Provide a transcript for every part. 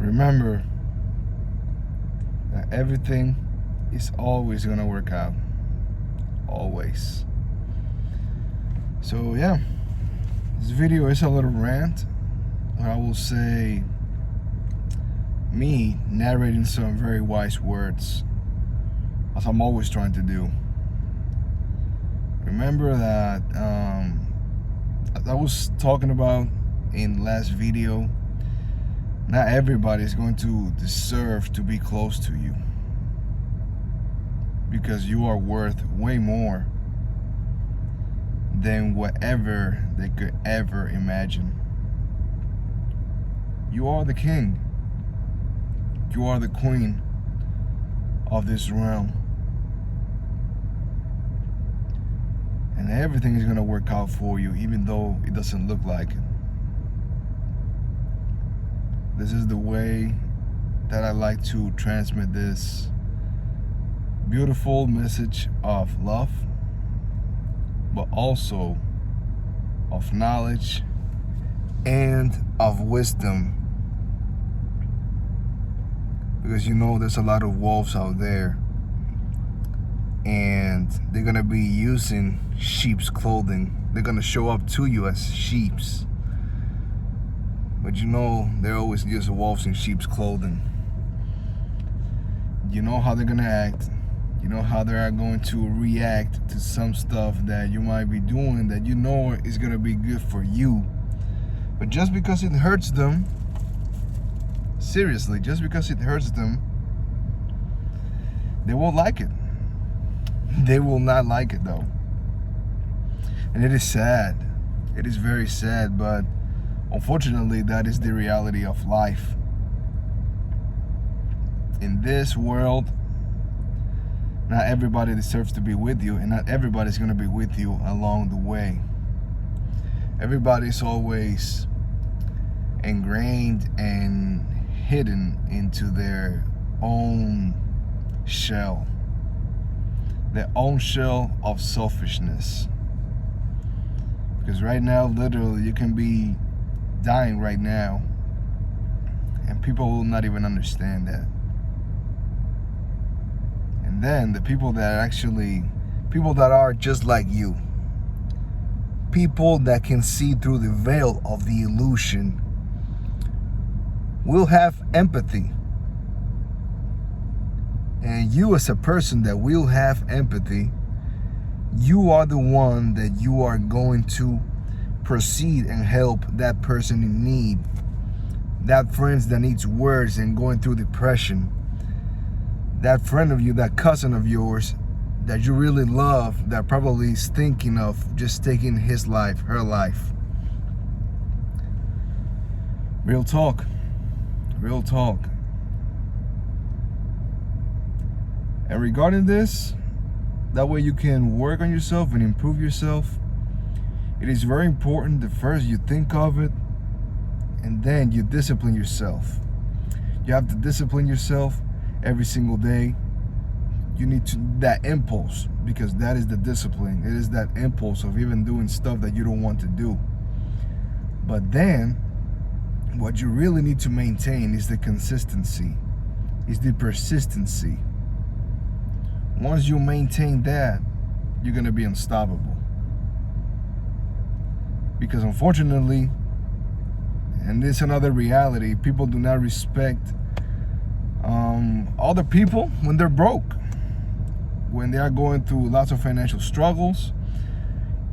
remember that everything is always going to work out. Always. So yeah, this video is a little rant. I will say me narrating some very wise words, as I'm always trying to do. Remember that as I was talking about in last video, not everybody is going to deserve to be close to you, because you are worth way more than whatever they could ever imagine. You are the king. You are the queen of this realm. And everything is going to work out for you, even though it doesn't look like it. This is the way that I like to transmit this beautiful message of love, but also of knowledge and of wisdom. Because there's a lot of wolves out there, and they're gonna be using sheep's clothing. They're gonna show up to you as sheeps, but they're always just wolves in sheep's clothing. You know how they're gonna act. You know how they are going to react to some stuff that you might be doing that is gonna be good for you. But just because it hurts them, seriously, just because it hurts them, they won't like it. They will not like it though. And it is sad. It is very sad, but unfortunately, that is the reality of life. In this world, not everybody deserves to be with you, and not everybody's going to be with you along the way. Everybody's always ingrained and hidden into their own shell. Their own shell of selfishness. Because right now, literally, you can be dying right now, and people will not even understand that. And then the people that are just like you, people that can see through the veil of the illusion, will have empathy. And you, as a person that will have empathy, you are the one that you are going to proceed and help that person in need, that friend that needs words and going through depression, that friend of you, that cousin of yours that you really love, that probably is thinking of just taking his life, her life. Real talk. Real talk. And regarding this, that way you can work on yourself and improve yourself. It is very important that first you think of it, and then you discipline yourself. You have to discipline yourself every single day. You need that impulse, because that is the discipline. It is that impulse of even doing stuff that you don't want to do. But then, what you really need to maintain is the consistency, is the persistency. Once you maintain that, you're going to be unstoppable. Because unfortunately, and this is another reality, people do not respect other people when they're broke, when they are going through lots of financial struggles,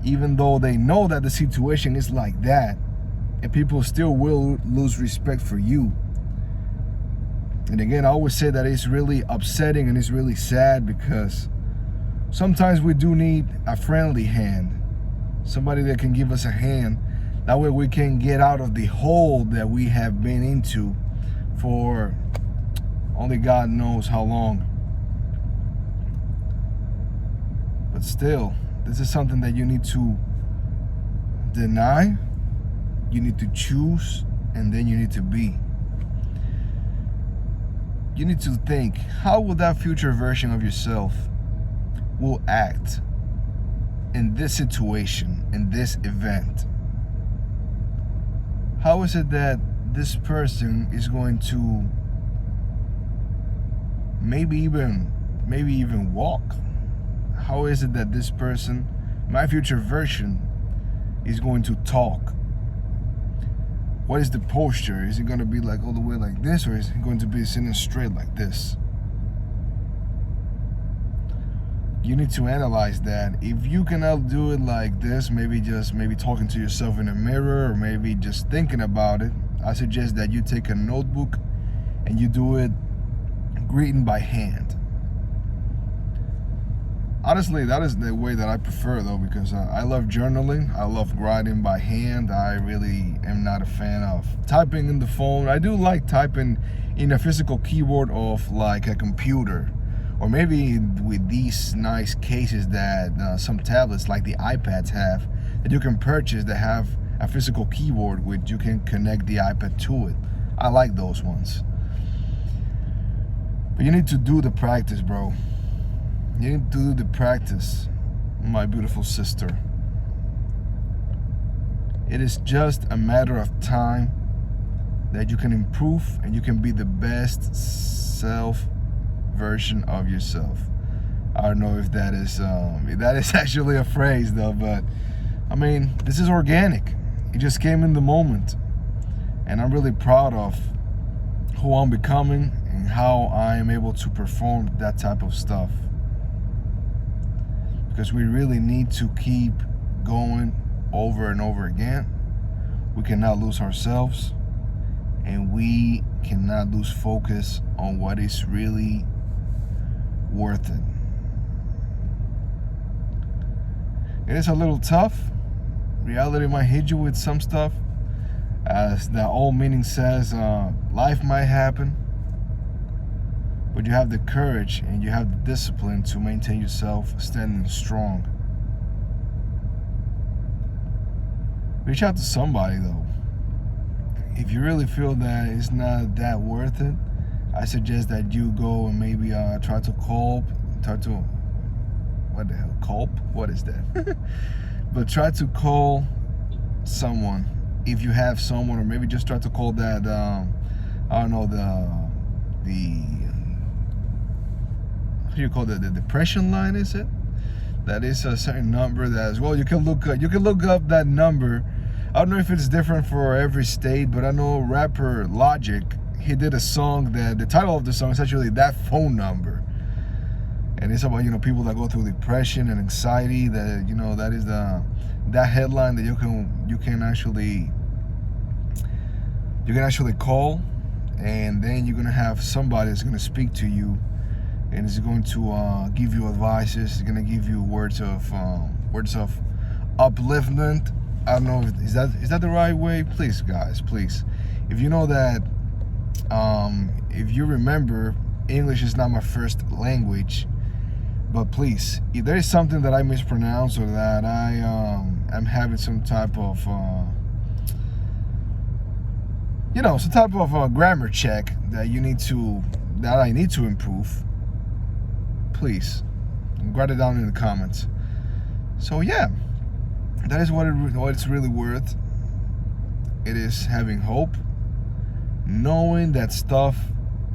even though they know that the situation is like that, and people still will lose respect for you. And again, I always say that it's really upsetting and it's really sad, because sometimes we do need a friendly hand, somebody that can give us a hand. That way we can get out of the hole that we have been into for only God knows how long. But still, this is something that you need to deny, you need to choose, and then you need to be. You need to think, how will that future version of yourself will act in this situation, in this event? How is it that this person is going to maybe even walk? How is it that this person, my future version, is going to talk? What is the posture? Is it going to be like all the way like this, or is it going to be sitting straight like this? You need to analyze that. If you cannot do it like this, maybe talking to yourself in a mirror, or maybe just thinking about it, I suggest that you take a notebook and you do it greeting by hand. Honestly, that is the way that I prefer, though, because I love journaling. I love writing by hand. I really am not a fan of typing in the phone. I do like typing in a physical keyboard of like a computer, or maybe with these nice cases that some tablets like the iPads have, that you can purchase, that have a physical keyboard which you can connect the iPad to it. I like those ones. But you need to do the practice, bro. You need to do the practice, my beautiful sister. It is just a matter of time that you can improve and you can be the best self version of yourself. I don't know if that is actually a phrase though, but I mean, this is organic. It just came in the moment, and I'm really proud of who I'm becoming and how I am able to perform that type of stuff. Because we really need to keep going over and over again. We cannot lose ourselves, and we cannot lose focus on what is really worth it. It is a little tough. Reality might hit you with some stuff. As the old meaning says, life might happen, but you have the courage and you have the discipline to maintain yourself standing strong. Reach out to somebody though. If you really feel that it's not that worth it, I suggest that you go and maybe try to what the hell, cope? What is that? But try to call someone if you have someone, or maybe just try to call that, I don't know, the what do you call that? The depression line, is it? That is a certain number that as well. You can look up that number. I don't know if it's different for every state, but I know rapper Logic, he did a song that the title of the song is actually That Phone Number. And it's about, people that go through depression and anxiety, that, that is that headline that you can actually call, and then you're gonna have somebody that's gonna speak to you, and is going to give you advices. It's gonna give you words of upliftment. I don't know, is that the right way? Please, guys, please. If you know that, if you remember, English is not my first language, but please, if there is something that I mispronounce or that I am having some type of grammar check that I need to improve, please write it down in the comments. So yeah, that is what it's really worth. It is having hope, knowing that stuff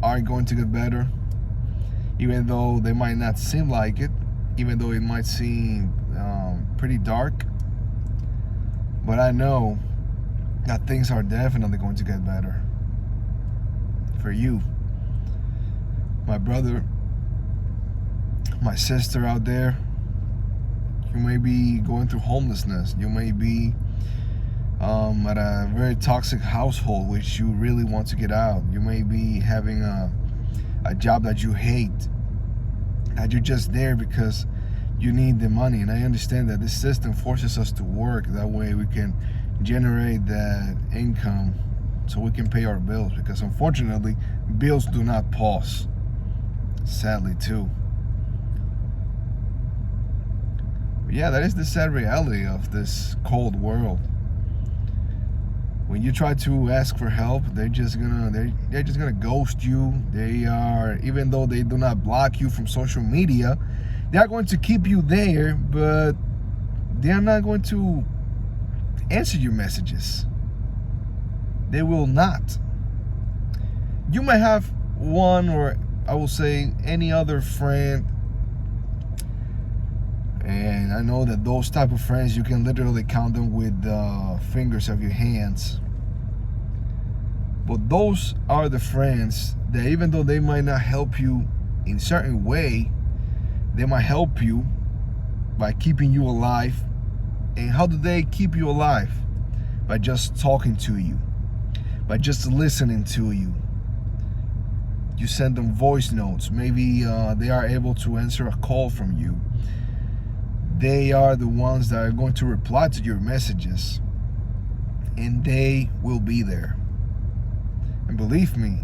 aren't going to get better, even though they might not seem like it, even though it might seem pretty dark. But I know that things are definitely going to get better for you, my brother, my sister out there. You may be going through homelessness. You may be at a very toxic household which you really want to get out. You may be having a job that you hate, that you're just there because you need the money. And I understand that this system forces us to work. That way we can generate that income so we can pay our bills, because unfortunately bills do not pause, sadly too. But yeah, that is the sad reality of this cold world. When you try to ask for help, they're just gonna ghost you. They are, even though they do not block you from social media, they are going to keep you there, but they are not going to answer your messages. They will not. You might have one, or I will say any other friend, and I know that those type of friends, you can literally count them with the fingers of your hands. But those are the friends that, even though they might not help you in a certain way, they might help you by keeping you alive. And how do they keep you alive? By just talking to you, by just listening to you. You send them voice notes. Maybe they are able to answer a call from you. They are the ones that are going to reply to your messages, and they will be there. And believe me,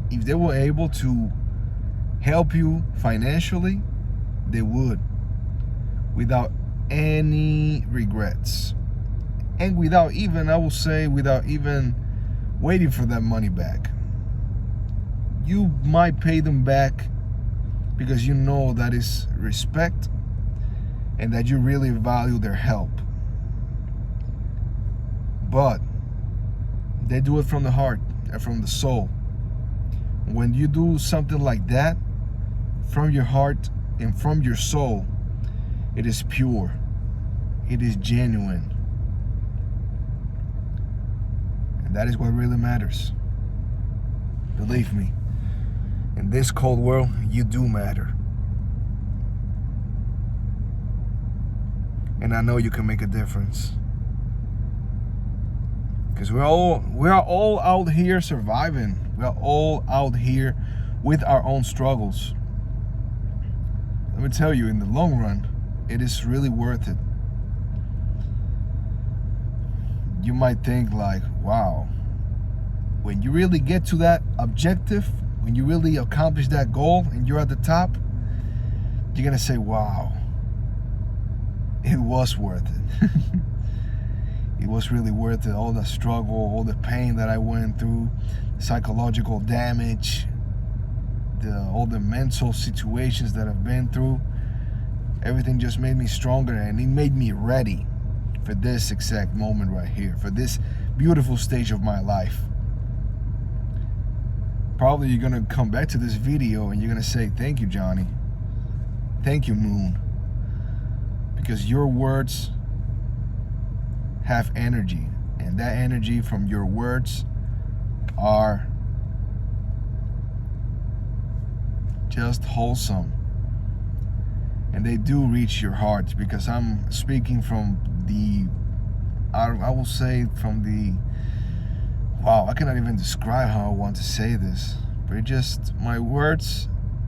if they were able to help you financially, they would, without any regrets. And without even, I will say, without even waiting for that money back. You might pay them back because you know that is respect and that you really value their help. But they do it from the heart and from the soul. When you do something like that from your heart and from your soul, it is pure, it is genuine, and that is what really matters. Believe me, in this cold world, you do matter. And I know you can make a difference. Because we are all out here surviving. We are all out here with our own struggles. Let me tell you, in the long run, it is really worth it. You might think like, wow, when you really get to that objective, when you really accomplish that goal and you're at the top, you're gonna say, wow, it was worth it. It was really worth it. All the struggle, all the pain that I went through, psychological damage, all the mental situations that I've been through, everything just made me stronger, and it made me ready for this exact moment right here, for this beautiful stage of my life. Probably you're gonna come back to this video and you're gonna say, thank you, Johnny. Thank you, Moon. Because your words have energy, and that energy from your words are just wholesome, and they do reach your heart, because I'm speaking from the, I will say from the, wow, I cannot even describe how I want to say this, but it just, my words,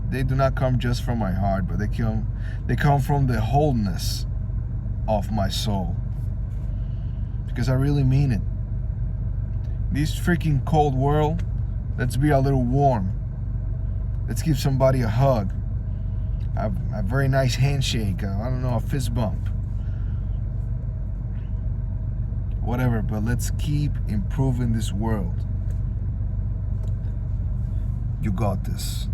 they do not come just from my heart, but they come from the wholeness of my soul. Because I really mean it. This freaking cold world, let's be a little warm. Let's give somebody a hug. A very nice handshake. I don't know, a fist bump. Whatever, but let's keep improving this world. You got this.